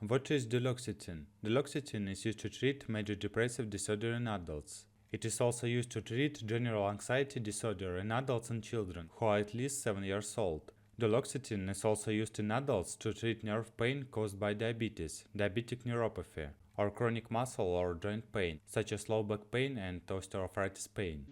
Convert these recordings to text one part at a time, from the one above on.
What is duloxetine? Duloxetine is used to treat major depressive disorder in adults. It is also used to treat general anxiety disorder in adults and children who are at least 7 years old. Duloxetine is also used in adults to treat nerve pain caused by diabetes, diabetic neuropathy, or chronic muscle or joint pain, such as low back pain and osteoarthritis pain.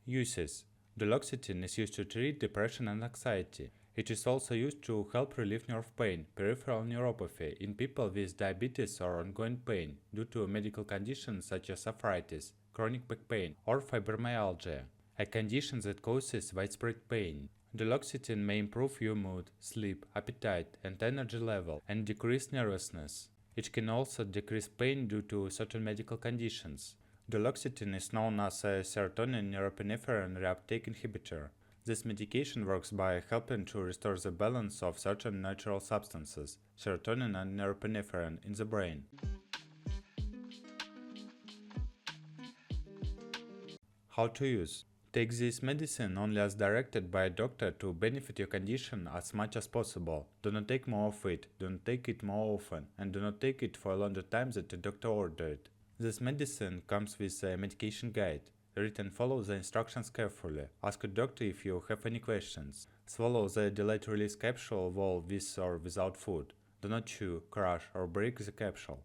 Uses. Duloxetine is used to treat depression and anxiety. It is also used to help relieve nerve pain, peripheral neuropathy in people with diabetes or ongoing pain due to medical conditions such as arthritis, chronic back pain, or fibromyalgia, a condition that causes widespread pain. Duloxetine may improve your mood, sleep, appetite, and energy level, and decrease nervousness. It can also decrease pain due to certain medical conditions. Duloxetine is known as a serotonin norepinephrine reuptake inhibitor. This medication works by helping to restore the balance of certain natural substances, serotonin and norepinephrine, in the brain. How to use. Take this medicine only as directed by a doctor to benefit your condition as much as possible. Do not take more of it, do not take it more often, and do not take it for a longer time than the doctor ordered. This medicine comes with a medication guide. Read and follow the instructions carefully. Ask your doctor if you have any questions. Swallow the delayed release capsule whole with or without food. Do not chew, crush, or break the capsule.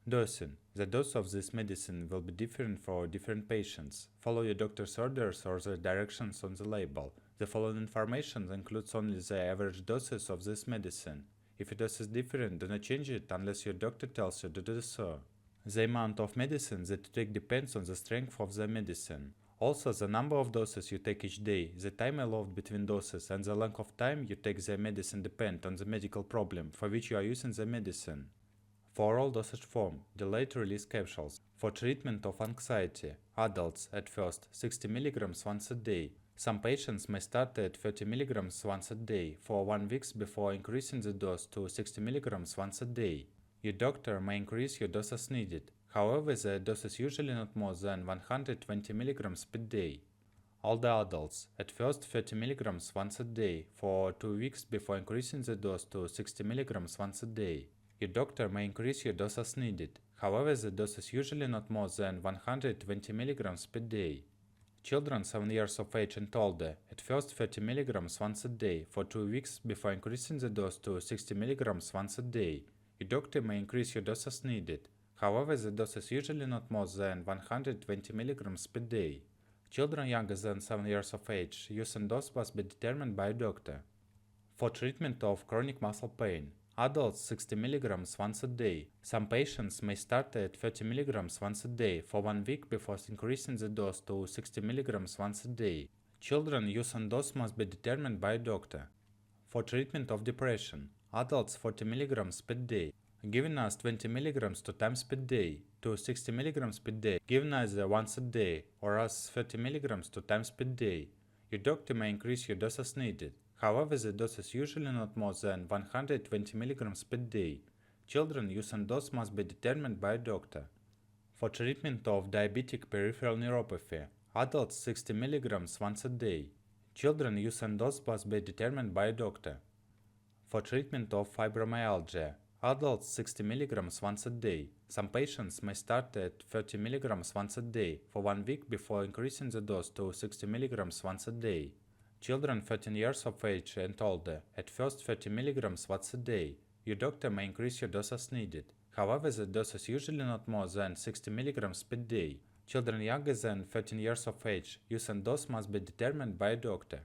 Dosing. The dose of this medicine will be different for different patients. Follow your doctor's orders or the directions on the label. The following information includes only the average doses of this medicine. If your dose is different, do not change it unless your doctor tells you to do so. The amount of medicine that you take depends on the strength of the medicine. Also, the number of doses you take each day, the time allowed between doses, and the length of time you take the medicine depend on the medical problem for which you are using the medicine. For oral dosage form, delayed release capsules. For treatment of anxiety, adults at first 60 mg once a day. Some patients may start at 30 mg once a day for 1 week before increasing the dose to 60 mg once a day. Your doctor may increase your dose as needed. However, the dose is usually not more than 120 mg per day. Older adults at first 30 mg once a day for 2 weeks before increasing the dose to 60 mg once a day. Your doctor may increase your dose as needed. However, the dose is usually not more than 120 mg per day. Children 7 years of age and older at first 30 mg once a day for 2 weeks before increasing the dose to 60 mg once a day. Your doctor may increase your dose as needed. However, the dose is usually not more than 120 mg per day. Children younger than 7 years of age, use and dose must be determined by a doctor. For treatment of chronic muscle pain, adults 60 mg once a day. Some patients may start at 30 mg once a day for 1 week before increasing the dose to 60 mg once a day. Children use and dose must be determined by a doctor. For treatment of depression, adults 40 mg per day, given as 20 mg 2 times per day, to 60 mg per day, given either once a day or as 30 mg 2 times per day. Your doctor may increase your dose as needed. However, the dose is usually not more than 120 mg per day. Children use and dose must be determined by a doctor. For treatment of diabetic peripheral neuropathy, adults 60 mg once a day. Children use and dose must be determined by a doctor. For treatment of fibromyalgia, adults 60 mg once a day. Some patients may start at 30 mg once a day for 1 week before increasing the dose to 60 mg once a day. Children 13 years of age and older at first 30 mg once a day. Your doctor may increase your dose as needed. However, the dose is usually not more than 60 mg per day. Children younger than 13 years of age, use and dose must be determined by a doctor.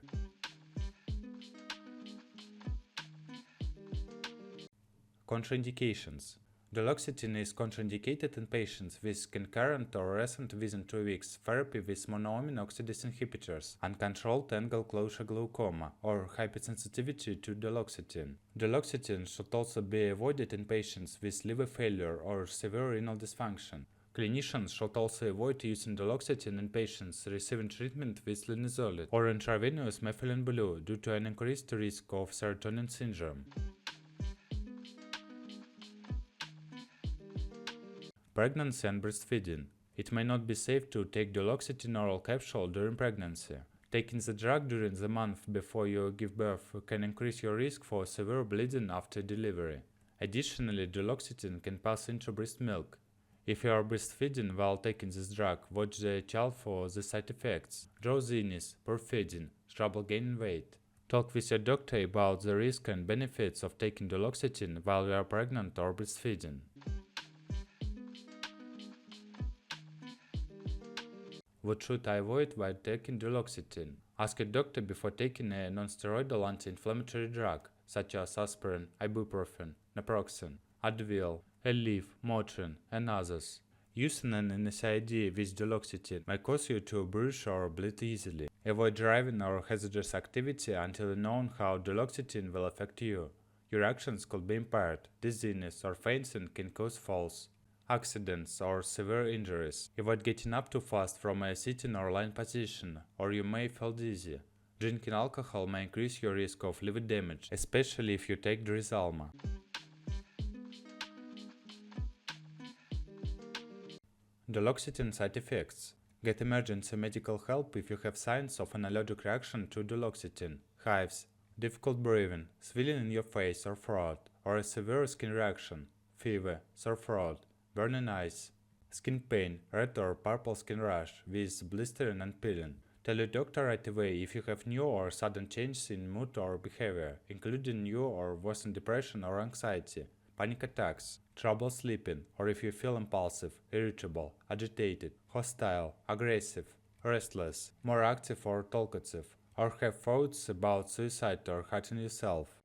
Contraindications. Duloxetine is contraindicated in patients with concurrent or recent within 2 weeks therapy with monoamine oxidase inhibitors, uncontrolled angle closure glaucoma, or hypersensitivity to duloxetine. Duloxetine should also be avoided in patients with liver failure or severe renal dysfunction. Clinicians should also avoid using duloxetine in patients receiving treatment with linezolid or intravenous methylene blue due to an increased risk of serotonin syndrome. Pregnancy and breastfeeding. It may not be safe to take duloxetine oral capsule during pregnancy. Taking the drug during the month before you give birth can increase your risk for severe bleeding after delivery. Additionally, duloxetine can pass into breast milk. If you are breastfeeding while taking this drug, watch the child for the side effects: drowsiness, poor feeding, trouble gaining weight. Talk with your doctor about the risks and benefits of taking duloxetine while you are pregnant or breastfeeding. What should I avoid while taking duloxetine? Ask a doctor before taking a non-steroidal anti-inflammatory drug, such as aspirin, ibuprofen, naproxen, Advil, Aleve, Motrin, and others. Using an NSAID with duloxetine may cause you to bruise or bleed easily. Avoid driving or hazardous activity until you know how duloxetine will affect you. Your actions could be impaired. Dizziness or fainting can cause falls, accidents, or severe injuries. Avoid getting up too fast from a sitting or lying position, or you may feel dizzy. Drinking alcohol may increase your risk of liver damage, especially if you take Drizalma. Duloxetine side effects. Get emergency medical help if you have signs of an allergic reaction to duloxetine: hives, difficult breathing, swelling in your face or throat, or a severe skin reaction, fever, sore throat, burning eyes, skin pain, red or purple skin rash with blistering and peeling. Tell your doctor right away if you have new or sudden changes in mood or behavior, including new or worsened depression or anxiety, panic attacks, trouble sleeping, or if you feel impulsive, irritable, agitated, hostile, aggressive, restless, more active or talkative, or have thoughts about suicide or hurting yourself.